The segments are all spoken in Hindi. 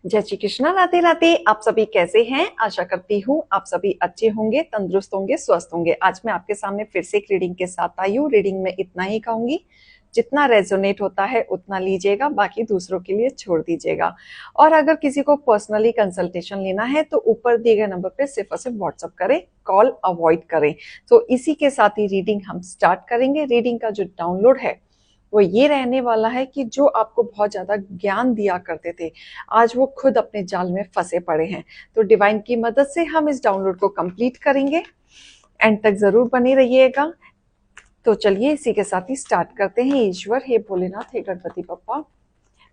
जय श्री कृष्णा। राधे राधे। आप सभी कैसे हैं? आशा करती हूँ आप सभी अच्छे होंगे, तंदुरुस्त होंगे, स्वस्थ होंगे। आज मैं आपके सामने फिर से एक रीडिंग के साथ आई हूँ। रीडिंग में इतना ही कहूंगी, जितना रेजोनेट होता है उतना लीजिएगा, बाकी दूसरों के लिए छोड़ दीजिएगा। और अगर किसी को पर्सनली कंसल्टेशन लेना है तो ऊपर दिए गए नंबर पे सिर्फ और सिर्फ व्हाट्सअप करें, कॉल अवॉइड करें। तो इसी के साथ ही रीडिंग हम स्टार्ट करेंगे। रीडिंग का जो डाउनलोड है वो ये रहने वाला है कि जो आपको बहुत ज्यादा ज्ञान दिया करते थे, आज वो खुद अपने जाल में फंसे पड़े हैं। तो डिवाइन की मदद से हम इस डाउनलोड को कंप्लीट करेंगे। एंड तक जरूर बने रहिएगा। तो चलिए इसी के साथ ही स्टार्ट करते हैं। ईश्वर, हे भोलेनाथ, हे गणपति बप्पा,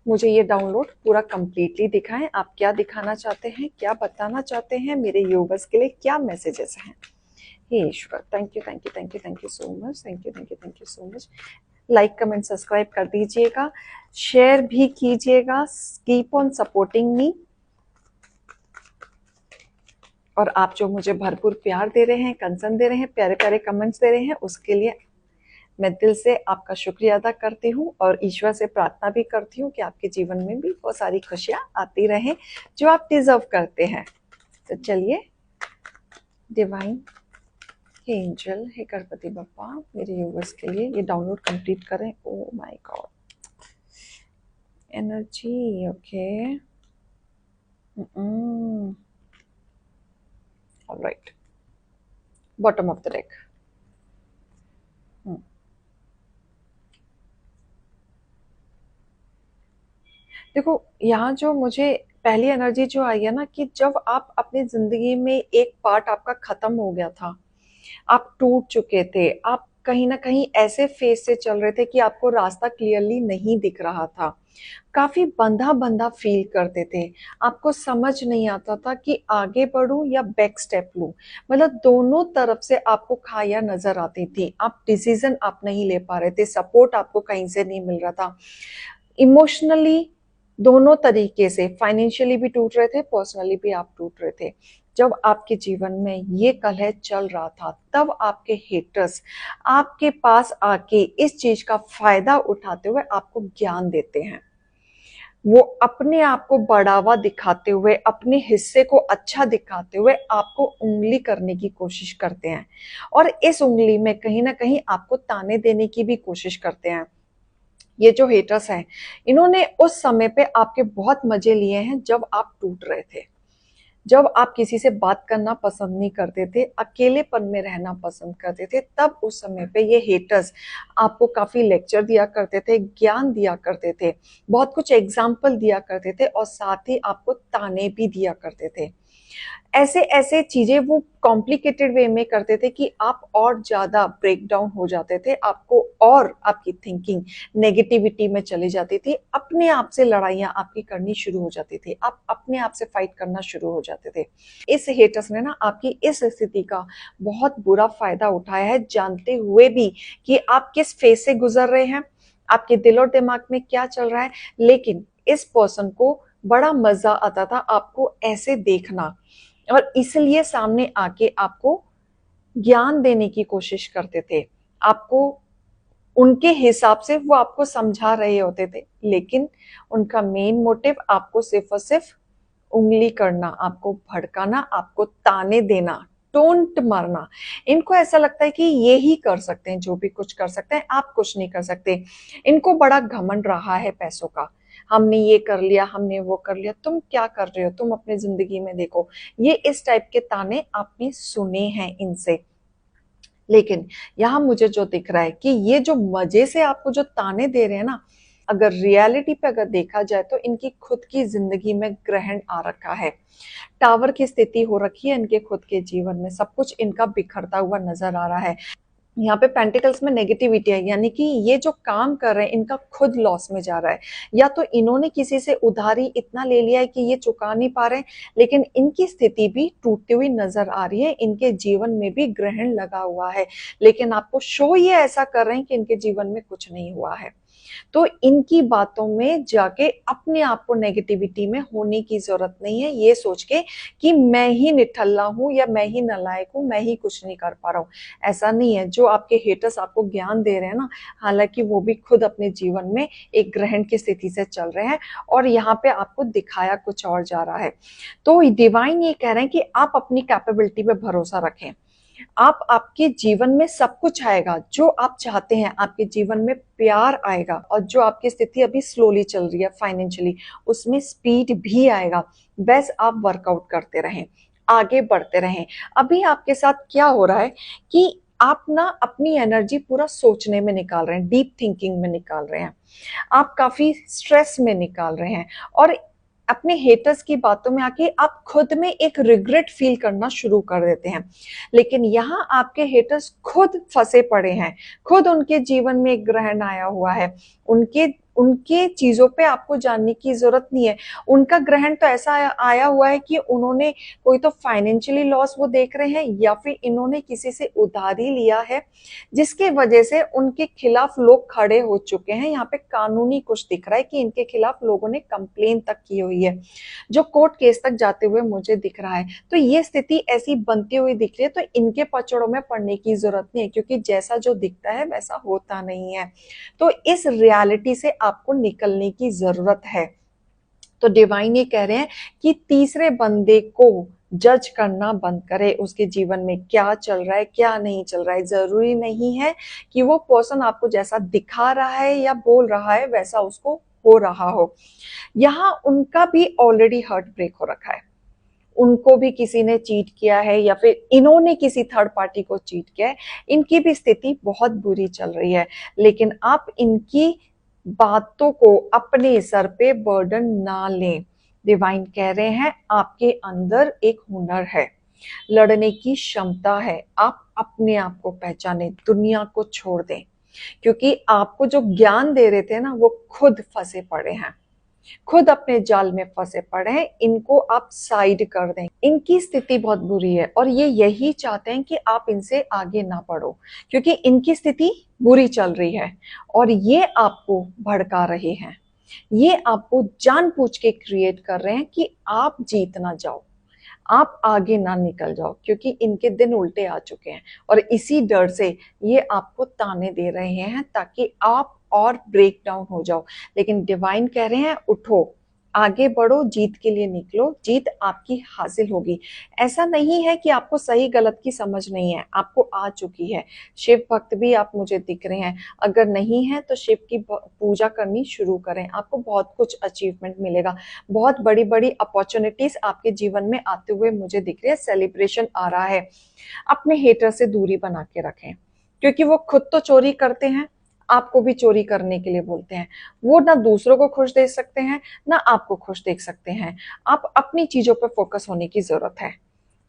मुझे ये डाउनलोड पूरा कंप्लीटली दिखाएं। आप क्या दिखाना चाहते हैं, क्या बताना चाहते हैं, मेरे यूवर्स के लिए क्या मैसेजेस हैं। हे ईश्वर, thank you thank you thank you thank you so much, thank you thank you thank you so much. Like comment subscribe कर दीजिएगा, शेयर भी कीजिएगा। Keep on supporting me. और आप जो मुझे भरपूर प्यार दे रहे हैं, कंसर्न दे रहे हैं, प्यारे प्यारे कमेंट्स दे रहे हैं, उसके लिए मैं दिल से आपका शुक्रिया अदा करती हूँ। और ईश्वर से प्रार्थना भी करती हूँ कि आपके जीवन में भी बहुत सारी खुशियां आती रहें जो आप डिजर्व करते हैं। तो चलिए, डिवाइन, हे एंजल, हे गणपति बप्पा, मेरे यूवर्स के लिए ये डाउनलोड कंप्लीट करें। Oh my God, energy, okay, alright, bottom of the deck. देखो, यहाँ जो मुझे पहली एनर्जी जो आई है ना, कि जब आप अपनी जिंदगी में एक पार्ट आपका खत्म हो गया था, आप टूट चुके थे, आप कहीं ना कहीं ऐसे फेज से चल रहे थे कि आपको रास्ता क्लियरली नहीं दिख रहा था, काफी बंधा बंधा फील करते थे, आपको समझ नहीं आता था कि आगे बढ़ूं या बैक स्टेप लूं। मतलब दोनों तरफ से आपको खाया नजर आती थी, आप डिसीजन आप नहीं ले पा रहे थे, सपोर्ट आपको कहीं से नहीं मिल रहा था। इमोशनली दोनों तरीके से, फाइनेंशियली भी टूट रहे थे, पर्सनली भी आप टूट रहे थे। जब आपके जीवन में ये कलह चल रहा था, तब आपके हेटर्स आपके पास आके इस चीज का फायदा उठाते हुए आपको ज्ञान देते हैं। वो अपने आप को बढ़ावा दिखाते हुए, अपने हिस्से को अच्छा दिखाते हुए आपको उंगली करने की कोशिश करते हैं। और इस उंगली में कहीं ना कहीं आपको ताने देने की भी कोशिश करते हैं। ये जो हेटर्स हैं, इन्होंने उस समय पे आपके बहुत मजे लिए हैं जब आप टूट रहे थे, जब आप किसी से बात करना पसंद नहीं करते थे, अकेलेपन में रहना पसंद करते थे, तब उस समय पे ये हेटर्स आपको काफी लेक्चर दिया करते थे, ज्ञान दिया करते थे, बहुत कुछ एग्जाम्पल दिया करते थे, और साथ ही आपको ताने भी दिया करते थे। ऐसे ऐसे चीजें वो कॉम्प्लिकेटेड वे में करते थे कि आप और ज्यादा ब्रेक डाउन हो जाते थे, आपको और आपकी थिंकिंग नेगेटिविटी में चली जाती थी, अपने आप से लड़ाइयां आपकी करनी शुरू हो जाती थी, आप अपने आप से फाइट करना शुरू हो जाते थे। इस हेटर्स ने ना आपकी इस स्थिति का बहुत बुरा फायदा उठाया है, जानते हुए भी कि आप किस फेज से गुजर रहे हैं, आपके दिल और दिमाग में क्या चल रहा है। लेकिन इस पर्सन को बड़ा मजा आता था आपको ऐसे देखना, और इसलिए सामने आके आपको ज्ञान देने की कोशिश करते थे। आपको उनके हिसाब से वो आपको समझा रहे होते थे, लेकिन उनका मेन मोटिव आपको सिर्फ और सिर्फ उंगली करना, आपको भड़काना, आपको ताने देना, टोंट मारना। इनको ऐसा लगता है कि ये ही कर सकते हैं, जो भी कुछ कर सकते हैं, आप कुछ नहीं कर सकते। इनको बड़ा घमंड रहा है पैसों का, हमने ये कर लिया, हमने वो कर लिया, तुम क्या कर रहे हो, तुम अपनी जिंदगी में देखो। ये इस टाइप के ताने आपने सुने हैं इनसे। लेकिन यहाँ मुझे जो दिख रहा है कि ये जो मजे से आपको जो ताने दे रहे हैं ना, अगर रियलिटी पे अगर देखा जाए तो इनकी खुद की जिंदगी में ग्रहण आ रखा है, टावर की स्थिति हो रखी है इनके खुद के जीवन में, सब कुछ इनका बिखरता हुआ नजर आ रहा है। यहाँ पे पेंटिकल्स में नेगेटिविटी है, यानी कि ये जो काम कर रहे हैं इनका खुद लॉस में जा रहा है, या तो इन्होंने किसी से उधारी इतना ले लिया है कि ये चुका नहीं पा रहे, लेकिन इनकी स्थिति भी टूटती हुई नजर आ रही है, इनके जीवन में भी ग्रहण लगा हुआ है, लेकिन आपको शो ये ऐसा कर रहे हैं कि इनके जीवन में कुछ नहीं हुआ है। तो इनकी बातों में जाके अपने आप को नेगेटिविटी में होने की जरूरत नहीं है, ये सोच के कि मैं ही निठल्ला हूं या मैं ही नालायक हूं, मैं ही कुछ नहीं कर पा रहा हूं। ऐसा नहीं है। जो आपके हेटर्स आपको ज्ञान दे रहे हैं ना, हालांकि वो भी खुद अपने जीवन में एक ग्रहण की स्थिति से चल रहे हैं और यहाँ पे आपको दिखाया कुछ और जा रहा है। तो डिवाइन ये कह रहे हैं कि आप अपनी कैपेबिलिटी पे भरोसा रखें। आप आपके जीवन में सब कुछ आएगा जो आप चाहते हैं, आपके जीवन में प्यार आएगा, और जो आपकी स्थिति अभी स्लोली चल रही है फाइनेंशियली, उसमें स्पीड भी आएगा। बस आप वर्कआउट करते रहें, आगे बढ़ते रहें। अभी आपके साथ क्या हो रहा है कि आप ना अपनी एनर्जी पूरा सोचने में निकाल रहे हैं, डीप थिंकिंग में निकाल रहे हैं, आप काफी स्ट्रेस में निकाल रहे हैं, और अपने हेटर्स की बातों में आके आप खुद में एक रिग्रेट फील करना शुरू कर देते हैं। लेकिन यहाँ आपके हेटर्स खुद फंसे पड़े हैं, खुद उनके जीवन में एक ग्रहण आया हुआ है। उनके उनके चीजों पे आपको जानने की जरूरत नहीं है। उनका ग्रहण तो ऐसा आया हुआ है कि उन्होंने कोई तो फाइनेंशियली लॉस वो देख रहे हैं, या फिर इन्होंने किसी से उधारी लिया है जिसके वजह से उनके खिलाफ लोग खड़े हो चुके हैं। यहाँ पे कानूनी कुछ दिख रहा है कि इनके खिलाफ लोगों ने कंप्लेन तक की हुई है, जो कोर्ट केस तक जाते हुए मुझे दिख रहा है। तो ये स्थिति ऐसी बनती हुई दिख रही है, तो इनके पचड़ों में पड़ने की जरूरत नहीं है, क्योंकि जैसा जो दिखता है वैसा होता नहीं है। तो इस रियलिटी से आपको निकलने की जरूरत है। तो डिवाइन ये कह रहे हैं कि तीसरे बंदे को जज करना बंद करे, उसके जीवन में क्या चल रहा है क्या नहीं चल रहा है। जरूरी नहीं है कि वो पर्सन आपको जैसा दिखा रहा है या बोल रहा है वैसा उसको हो रहा हो। यहाँ उनका भी ऑलरेडी हार्ट ब्रेक हो रखा है, उनको भी किसी ने चीट किया है या फिर इन्होंने किसी थर्ड पार्टी को चीट किया है। इनकी भी स्थिति बहुत बुरी चल रही है, लेकिन आप इनकी बातों को अपने सर पे बर्डन ना लें। डिवाइन कह रहे हैं आपके अंदर एक हुनर है, लड़ने की क्षमता है। आप अपने आप को पहचाने, दुनिया को छोड़ दें, क्योंकि आपको जो ज्ञान दे रहे थे ना वो खुद फंसे पड़े हैं, खुद अपने जाल में फंसे पड़े हैं। इनको आप साइड कर दें। इनकी स्थिति बहुत बुरी है और ये यही चाहते हैं कि आप इनसे आगे ना बढ़ो, क्योंकि इनकी स्थिति बुरी चल रही है और ये आपको भड़का रहे हैं। ये आपको जानबूझ के क्रिएट कर रहे हैं कि आप जीत ना जाओ, आप आगे ना निकल जाओ, क्योंकि इनके दिन उल्टे आ चुके हैं और इसी डर से ये आपको ताने दे रहे हैं ताकि आप और ब्रेक डाउन हो जाओ। लेकिन डिवाइन कह रहे हैं उठो, आगे बढ़ो, जीत के लिए निकलो, जीत आपकी हासिल होगी। ऐसा नहीं है कि आपको सही गलत की समझ नहीं है, आपको आ चुकी है। शिव भक्त भी आप मुझे दिख रहे हैं, अगर नहीं है तो शिव की पूजा करनी शुरू करें, आपको बहुत कुछ अचीवमेंट मिलेगा। बहुत बड़ी बड़ी अपॉर्चुनिटीज आपके जीवन में आते हुए मुझे दिख रही है, सेलिब्रेशन आ रहा है। अपने हेटर से दूरी बना के रखें, क्योंकि वो खुद तो चोरी करते हैं, आपको भी चोरी करने के लिए बोलते हैं। वो ना दूसरों को खुश देख सकते हैं ना आपको खुश देख सकते हैं। आप अपनी चीजों पे फोकस होने की जरूरत है,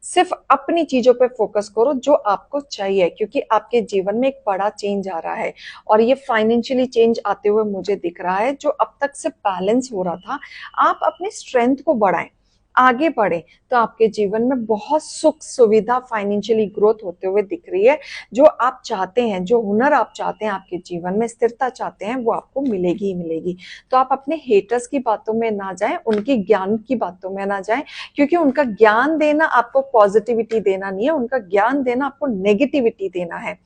सिर्फ अपनी चीजों पे फोकस करो जो आपको चाहिए, क्योंकि आपके जीवन में एक बड़ा चेंज आ रहा है और ये फाइनेंशियली चेंज आते हुए मुझे दिख रहा है। जो अब तक से बैलेंस हो रहा था, आप अपने स्ट्रेंथ को बढ़ाएं, आगे बढ़े, तो आपके जीवन में बहुत सुख सुविधा, फाइनेंशियली ग्रोथ होते हुए दिख रही है। जो आप चाहते हैं, जो हुनर आप चाहते हैं, आपके जीवन में स्थिरता चाहते हैं, वो आपको मिलेगी ही मिलेगी। तो आप अपने हेटर्स की बातों में ना जाएं, उनकी ज्ञान की बातों में ना जाएं, क्योंकि उनका ज्ञान देना आपको पॉजिटिविटी देना नहीं है, उनका ज्ञान देना आपको नेगेटिविटी देना है।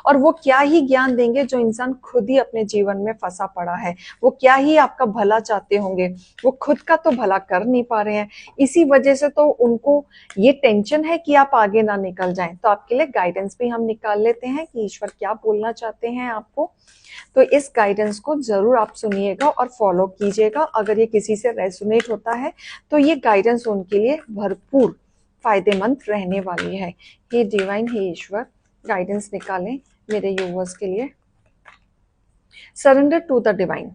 और वो क्या ही ज्ञान देंगे जो इंसान खुद ही अपने जीवन में फंसा पड़ा है। वो क्या ही आपका भला चाहते होंगे, वो खुद का तो भला कर नहीं पा रहे हैं। इसी वजह से तो उनको ये टेंशन है कि आप आगे ना निकल जाएं। तो आपके लिए गाइडेंस भी हम निकाल लेते हैं कि ईश्वर क्या बोलना चाहते हैं आपको। तो इस गाइडेंस को जरूर आप सुनिएगा और फॉलो कीजिएगा। अगर ये किसी से रेजोनेट होता है तो ये गाइडेंस उनके लिए भरपूर फायदेमंद रहने वाली है। हे डिवाइन, हे ईश्वर, गाइडेंस निकालें मेरे यूवर्स के लिए। Surrender to the divine,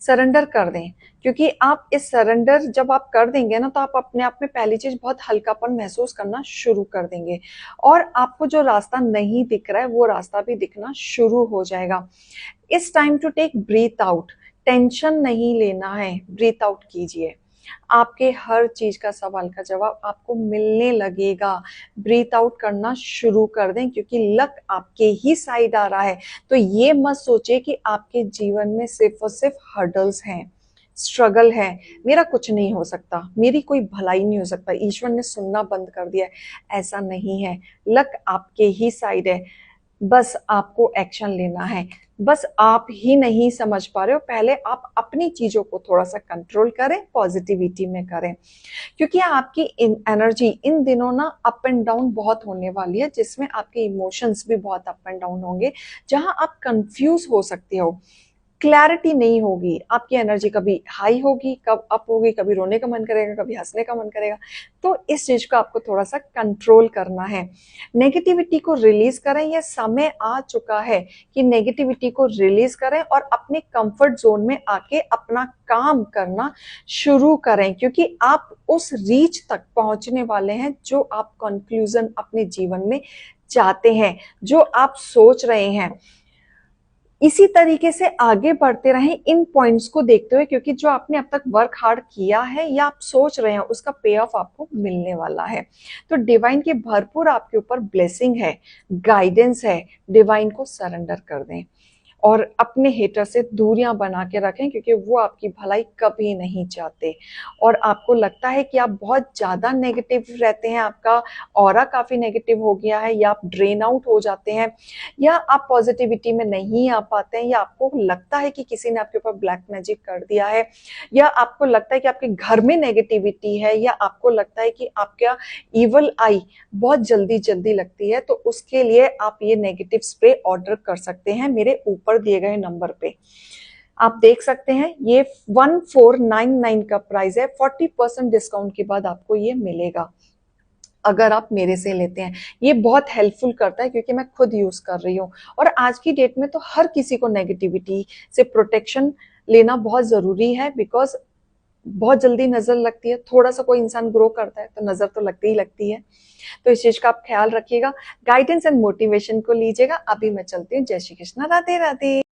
surrender कर दें, क्योंकि आप इस सरेंडर जब आप कर देंगे ना, तो आप अपने आप में पहली चीज बहुत हल्कापन महसूस करना शुरू कर देंगे और आपको जो रास्ता नहीं दिख रहा है वो रास्ता भी दिखना शुरू हो जाएगा। इस time to take breath out, tension नहीं लेना है, ब्रीथ आउट कीजिए। आपके हर चीज का सवाल का जवाब आपको मिलने लगेगा। ब्रीथ आउट करना शुरू कर दें, क्योंकि लक आपके ही साइड आ रहा है। तो ये मत सोचे कि आपके जीवन में सिर्फ और सिर्फ हर्डल्स हैं, स्ट्रगल है, मेरा कुछ नहीं हो सकता, मेरी कोई भलाई नहीं हो सकता, ईश्वर ने सुनना बंद कर दिया है। ऐसा नहीं है, लक आपके ही साइड है। बस आपको एक्शन लेना है। बस आप ही नहीं समझ पा रहे हो, पहले आप अपनी चीजों को थोड़ा सा कंट्रोल करें, पॉजिटिविटी में करें, क्योंकि आपकी एनर्जी इन दिनों ना अप एंड डाउन बहुत होने वाली है, जिसमें आपके इमोशंस भी बहुत अप एंड डाउन होंगे, जहां आप कंफ्यूज हो सकते हो, क्लैरिटी नहीं होगी। आपकी एनर्जी कभी हाई होगी, कब अप होगी, कभी रोने का मन करेगा, कभी हंसने का मन करेगा। तो इस चीज को आपको थोड़ा सा कंट्रोल करना है। नेगेटिविटी को रिलीज करें, यह समय आ चुका है कि नेगेटिविटी को रिलीज करें और अपने कंफर्ट जोन में आके अपना काम करना शुरू करें, क्योंकि आप उस रीच तक पहुंचने वाले हैं जो आप कंक्लूजन अपने जीवन में चाहते हैं, जो आप सोच रहे हैं। इसी तरीके से आगे बढ़ते रहें इन पॉइंट्स को देखते हुए, क्योंकि जो आपने अब तक वर्क हार्ड किया है या आप सोच रहे हैं, उसका पे ऑफ आपको मिलने वाला है। तो डिवाइन की भरपूर आपके ऊपर ब्लेसिंग है, गाइडेंस है। डिवाइन को सरेंडर कर दें और अपने हेटर से दूरियां बना के रखें, क्योंकि वो आपकी भलाई कभी नहीं चाहते। और आपको लगता है कि आप बहुत ज्यादा नेगेटिव रहते हैं, आपका ऑरा काफी नेगेटिव हो गया है, या आप ड्रेन आउट हो जाते हैं, या आप पॉजिटिविटी में नहीं आ पाते हैं, या आपको लगता है कि किसी ने आपके ऊपर ब्लैक मैजिक कर दिया है, या आपको लगता है कि आपके घर में नेगेटिविटी है, या आपको लगता है कि आपका इवल आई बहुत जल्दी जल्दी लगती है, तो उसके लिए आप ये नेगेटिव स्प्रे ऑर्डर कर सकते हैं मेरे ऊपर दिए गए नंबर पे। आप देख सकते हैं, ये 1499 का प्राइस है। 40% डिस्काउंट के बाद आपको ये मिलेगा अगर आप मेरे से लेते हैं। ये बहुत हेल्पफुल करता है, क्योंकि मैं खुद यूज कर रही हूँ। और आज की डेट में तो हर किसी को नेगेटिविटी से प्रोटेक्शन लेना बहुत जरूरी है, बिकॉज बहुत जल्दी नजर लगती है। थोड़ा सा कोई इंसान ग्रो करता है तो नजर तो लगती ही लगती है। तो इस चीज का आप ख्याल रखिएगा, गाइडेंस एंड मोटिवेशन को लीजिएगा। अभी मैं चलती हूँ। जय श्री कृष्णा, राधे राधे।